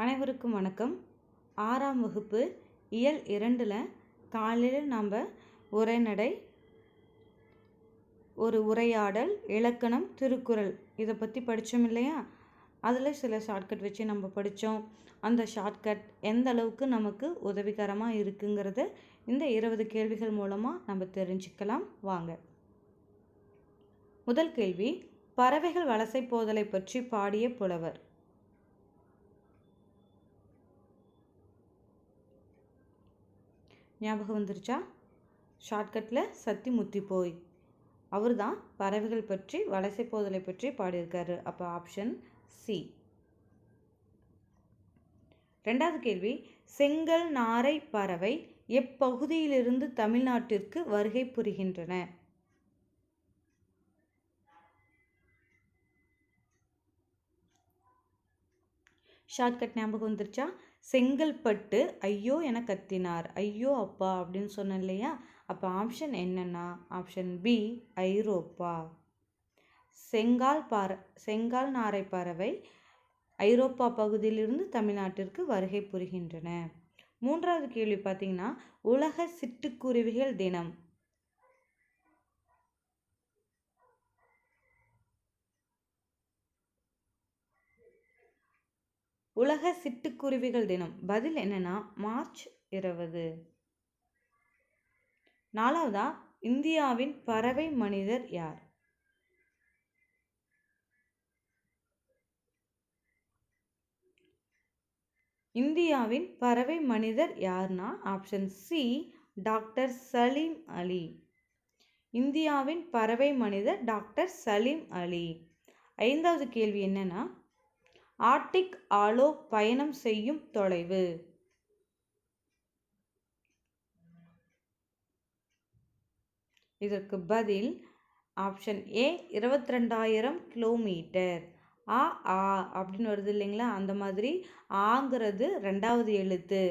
அனைவருக்கும் வணக்கம். 6ஆம் வகுப்பு இயல் 2ல் காலையில் நாம் உரைநடை, ஒரு உரையாடல், இலக்கணம், திருக்குறள் இதை பற்றி படித்தோம் இல்லையா? அதில் சில ஷார்ட்கட் வச்சு நம்ம படித்தோம். அந்த ஷார்ட்கட் எந்த அளவுக்கு நமக்கு உதவிகரமாக இருக்குங்கிறத இந்த 20 கேள்விகள் மூலமாக நம்ம தெரிஞ்சுக்கலாம். வாங்க. முதல் கேள்வி, பறவைகள் வலசை போதலை பற்றி பாடிய புலவர். ஞாபகம் வந்துருச்சா? ஷார்ட்கட்டில் சத்தி முத்தி போய் அவர் தான் பறவைகள் பற்றி வலசை போதலை பற்றி பாடியிருக்காரு. அப்போ ஆப்ஷன் சி. ரெண்டாவது கேள்வி, செங்கல் நாரை பறவை எப்பகுதியிலிருந்து தமிழ்நாட்டிற்கு வருகை புரிகின்றன? ஷார்ட்கட் ஞாபகம் வந்துருச்சா? செங்கல்பட்டு ஐயோ என கத்தினார். ஐயோ அப்பா அப்படின்னு சொன்னேன் இல்லையா? அப்போ ஆப்ஷன் என்னன்னா ஆப்ஷன் பி, ஐரோப்பா. செங்கால் நாரை பறவை ஐரோப்பா பகுதியிலிருந்து தமிழ்நாட்டிற்கு வருகை புரிகின்றன. மூன்றாவது கேள்வி பார்த்தீங்கன்னா, உலக சிட்டுக்குருவிகள் தினம். உலக சிட்டுக்குருவிகள் தினம் பதில் என்னன்னா மார்ச் 20. நாலாவதா, இந்தியாவின் பறவை மனிதர் யார்? இந்தியாவின் பறவை மனிதர் யார்னா ஆப்ஷன் சி, டாக்டர் சலீம் அலி. இந்தியாவின் பறவை மனிதர் டாக்டர் சலீம் அலி. ஐந்தாவது கேள்வி என்னன்னா, ஆர்டிக் ஆலோ பயணம் செய்யும் தொலைவு. இதற்கு பதில் ஆப்ஷன் ஏ, 22,000 கிலோமீட்டர். ஆ அப்படின்னு வருது இல்லைங்களா? அந்த மாதிரி ஆங்கிறது 2வது எழுத்து,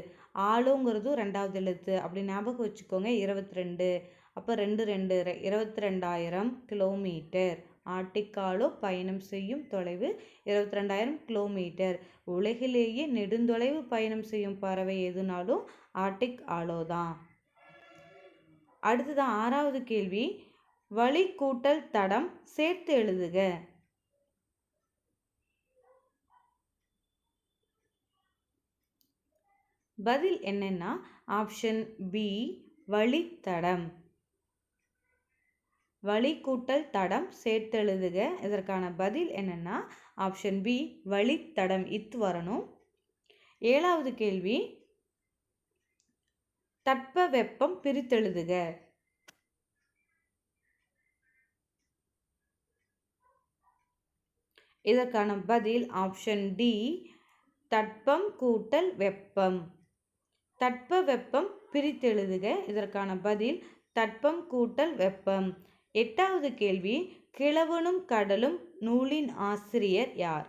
ஆலோங்கிறது 2வது எழுத்து. அப்படி ஞாபகம் வச்சுக்கோங்க. 22. அப்போ 22,000 கிலோமீட்டர். ஆர்டிக் ஆலோ பயணம் செய்யும் தொலைவு 22,000 கிலோமீட்டர். உலகிலேயே நெடுந்தொலைவு பயணம் செய்யும் பறவை எதுனாலும் ஆர்டிக் ஆலோ தான். அடுத்ததான் 6வது கேள்வி, வழி கூட்டல் தடம் சேர்த்து எழுதுக. பதில் என்னன்னா ஆப்ஷன் பி, வழித்தடம். வழி கூட்டல் தடம் சேர்த்தெழுதுக. இதற்கான பதில் என்னன்னா ஆப்ஷன் பி, வழித்தடம். இத்து வரணும். 7வது கேள்வி, தட்ப வெப்பம் பிரித்தெழுதுக. இதற்கான பதில் ஆப்ஷன் டி, தட்பம் கூட்டல் வெப்பம். தட்ப வெப்பம் பிரித்தெழுதுக. இதற்கான பதில் தட்பம் கூட்டல் வெப்பம். 8வது கேள்வி, கிழவனும் கடலும் நூலின் ஆசிரியர் யார்?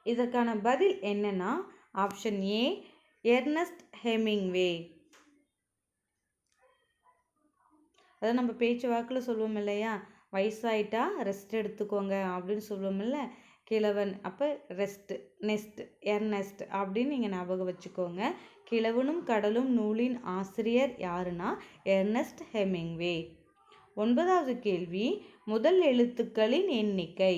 இதற்கான பதில் என்னன்னா ஆப்ஷன் ஏ, எர்னஸ்ட் ஹெமிங்வே. அதாவது நம்ம பேச்சு வாக்கில் சொல்லுவோம் இல்லையா, வயசாயிட்டா ரெஸ்ட் எடுத்துக்கோங்க அப்படின்னு சொல்லுவோம்ல. கிழவன் அப்போ ரெஸ்ட், நெஸ்ட், எர்னஸ்ட் அப்படின்னு நீங்கள் ஞாபகம் வச்சுக்கோங்க. கிழவனும் கடலும் நூலின் ஆசிரியர் யாருன்னா எர்னஸ்ட் ஹெமிங்வே. 9வது கேள்வி, முதல் எழுத்துக்களின் எண்ணிக்கை.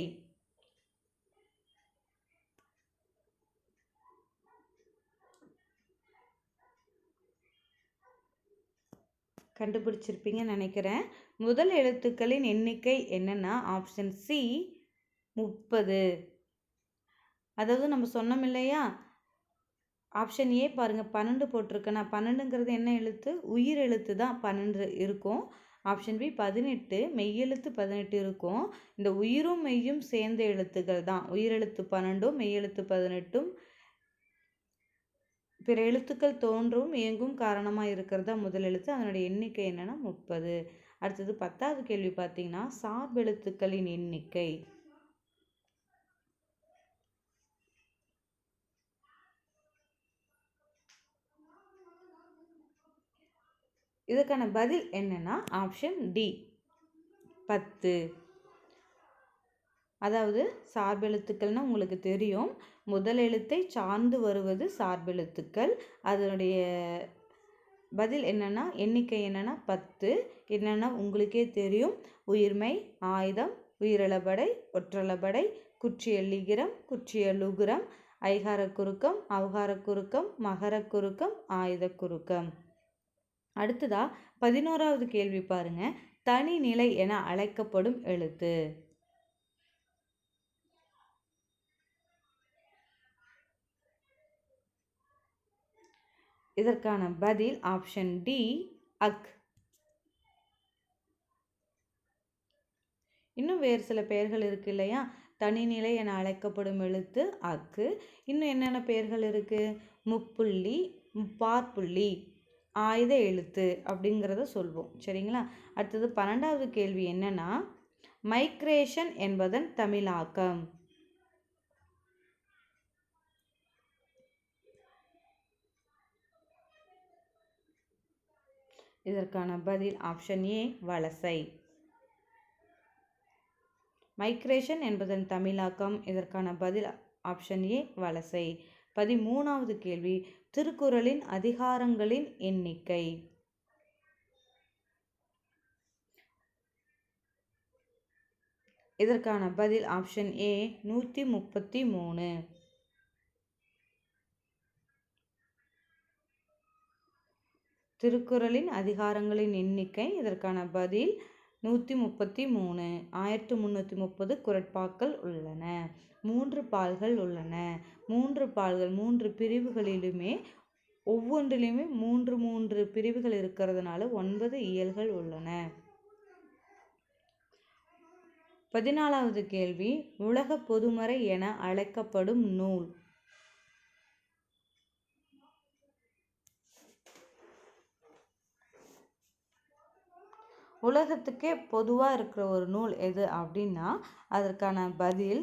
கண்டுபிடிச்சிருப்பீங்கன்னு நினைக்கிறேன். முதல் எழுத்துக்களின் எண்ணிக்கை என்னன்னா ஆப்ஷன் சி, 30. அதாவது நம்ம சொன்னோம் இல்லையா, ஆப்ஷன் ஏ பாருங்கள் 12 போட்டிருக்கேன்னா 12ங்கிறது என்ன எழுத்து? உயிர் எழுத்து தான் 12 இருக்கும். ஆப்ஷன் பி 18, மெய்யெழுத்து 18 இருக்கும். இந்த உயிரும் மெய்யும் சேர்ந்த எழுத்துக்கள் தான். உயிரெழுத்து 12ம் மெய்யெழுத்து 18ம் பிற எழுத்துக்கள் தோன்றும் இயங்கும் காரணமாக இருக்கிறது தான் முதல் எழுத்து. அதனுடைய எண்ணிக்கை என்னன்னா 30. அடுத்தது 10வது கேள்வி பார்த்தீங்கன்னா, சார்பெழுத்துக்களின் எண்ணிக்கை. இதற்கான பதில் என்னன்னா ஆப்ஷன் டி, 10. அதாவது சார்பெழுத்துக்கள்னால் உங்களுக்கு தெரியும், முதல் எழுத்தை சார்ந்து வருவது சார்பெழுத்துக்கள். அதனுடைய பதில் என்னென்னா, எண்ணிக்கை என்னென்னா 10. என்னென்னா உங்களுக்கே தெரியும், உயிர்மெய், ஆயுதம், உயிரெழபடை, ஒற்றளபடை, குற்றியலிகிரம், குற்றியலுகிரம், ஐகார குறுக்கம், ஔகார குறுக்கம், மகர குறுக்கம், ஆயுத குறுக்கம். அடுத்ததா 11வது கேள்வி பாருங்க. தனிநிலை என அழைக்கப்படும் எழுத்து. இதற்கான பதில் ஆப்ஷன் டி, அக். இன்னும் வேறு சில பெயர்கள் இருக்கு இல்லையா? தனிநிலை என அழைக்கப்படும் எழுத்து அக்கு. இன்னும் என்னென்ன பெயர்கள் இருக்கு? முப்புள்ளி, முப்பாற்புள்ளி, ஆயுத எழுத்து அப்படிங்கிறத சொல்வோம். சரிங்களா? அடுத்தது 12வது கேள்வி என்னன்னா, மைக்ரேஷன் என்பதன் தமிழாக்கம். இதற்கான பதில் ஆப்ஷன் ஏ, வலசை. மைக்ரேஷன் என்பதன் தமிழாக்கம். இதற்கான பதில் ஆப்ஷன் ஏ, வலசை. 13வது கேள்வி, திருக்குறளின் அதிகாரங்களின் எண்ணிக்கை. இதற்கான பதில் ஆப்ஷன் ஏ, 133. திருக்குறளின் அதிகாரங்களின் எண்ணிக்கை. இதற்கான பதில் 133. 1330 குறட்பாக்கள் உள்ளன. 3 பால்கள் உள்ளன. 3 பால்கள் 3 பிரிவுகளிலுமே ஒவ்வொன்றிலுமே 3 பிரிவுகள் இருக்கிறதுனால 9 இயல்கள் உள்ளன. 14வது கேள்வி, உலக பொதுமறை என அழைக்கப்படும் நூல். உலகத்துக்கே பொதுவாக இருக்கிற ஒரு நூல் எது அப்படின்னா அதற்கான பதில்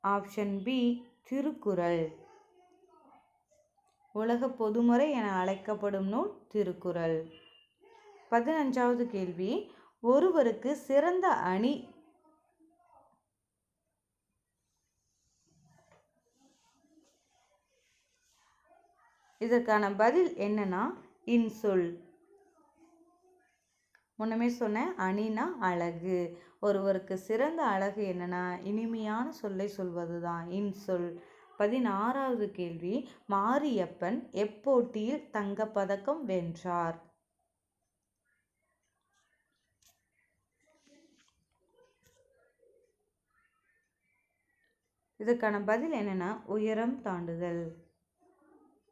ஆப்ஷன் பி, திருக்குறள். உலக பொதுமறை என அழைக்கப்படும் நூல் திருக்குறள். 15வது கேள்வி, ஒருவருக்கு சிறந்த அணி. இதற்கான பதில் என்னன்னா இன்சொல். முன்னமே சொன்ன அணினா அழகு. ஒருவருக்கு சிறந்த அழகு என்னன்னா இனிமையான சொல்லை சொல்வதுதான் இன்சொல். 16வது கேள்வி, மாரியப்பன் எப்போட்டியில் தங்கப்பதக்கம் வென்றார்? இதற்கான பதில் என்னன்னா உயரம் தாண்டுதல்.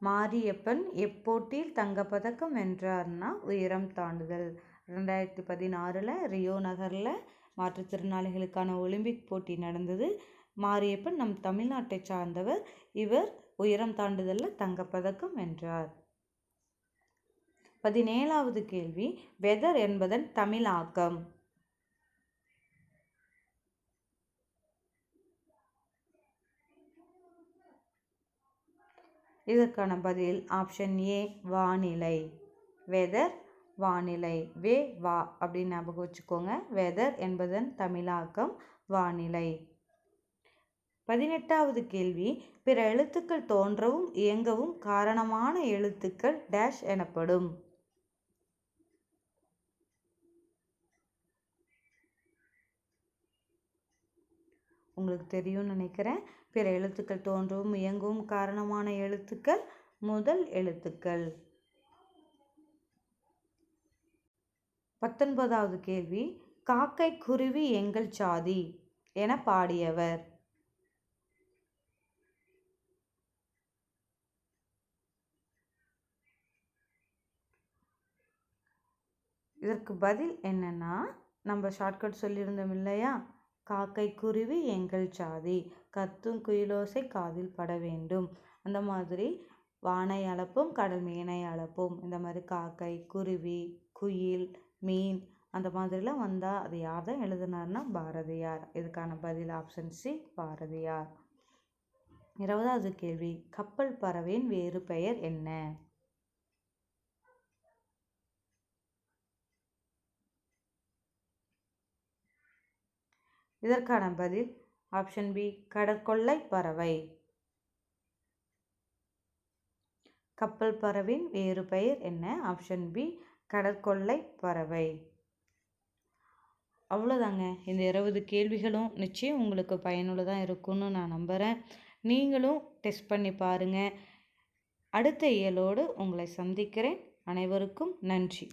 மாரியப்பன் எப்போட்டியில் தங்கப்பதக்கம் வென்றார்னா உயரம் தாண்டுதல். 2016 ரியோ நகரில் மாற்றுத்திறனாளிகளுக்கான ஒலிம்பிக் போட்டி நடந்தது. மாரியப்பன் நம் தமிழ்நாட்டை சார்ந்தவர். இவர் உயரம் தாண்டுதலில் தங்கப்பதக்கம் வென்றார். 17வது கேள்வி, வெதர் என்பதன் தமிழாக்கம். இதற்கான பதில் ஆப்ஷன் ஏ, வானிலை. வெதர், வானிலை. வே வா அப்படின்னு ஞாபகம் வச்சுக்கோங்க. வெதர் என்பதன் தமிழாக்கம் வானிலை. 18வது கேள்வி, பிற எழுத்துக்கள் தோன்றவும் இயங்கவும் காரணமான எழுத்துக்கள் டேஷ் எனப்படும். உங்களுக்கு தெரியும்னு நினைக்கிறேன். பிற எழுத்துக்கள் தோன்றவும் இயங்கவும் காரணமான எழுத்துக்கள் முதல் எழுத்துக்கள். 19வது கேள்வி, காக்கை குருவி எங்கள் சாதி என பாடியவர். இதற்கு பதில் என்னன்னா நம்ம ஷார்ட்கட் சொல்லியிருந்தோம் இல்லையா? காக்கை குருவி எங்கள் சாதி, கத்தும் குயிலோசை காதில் பட வேண்டும். அந்த மாதிரி வானை அளப்போம் கடல் மீனை அளப்போம். இந்த மாதிரி காக்கை, குருவி, குயில், மீன் அந்த மாதிரிலாம் வந்தால் அது யார் தான் எழுதினார்னா பாரதியார். இதுக்கான பதில் ஆப்ஷன் சி, பாரதியார். 20வது கேள்வி, கப்பல் பறவையின் வேறு பெயர் என்ன? இதற்கான பதில் ஆப்ஷன் பி கடற்கொள்ளை பறவை. கப்பல் பறவையின் வேறு பெயர் என்ன? ஆப்ஷன் பி கடற்கொள்ளை பறவை. அவ்வளோதாங்க. இந்த 20 கேள்விகளும் நிச்சயம் உங்களுக்கு பயனுள்ளதாக இருக்கும்னு நான் நம்புகிறேன். நீங்களும் டெஸ்ட் பண்ணி பாருங்கள். அடுத்த இயலோடு உங்களை சந்திக்கிறேன். அனைவருக்கும் நன்றி.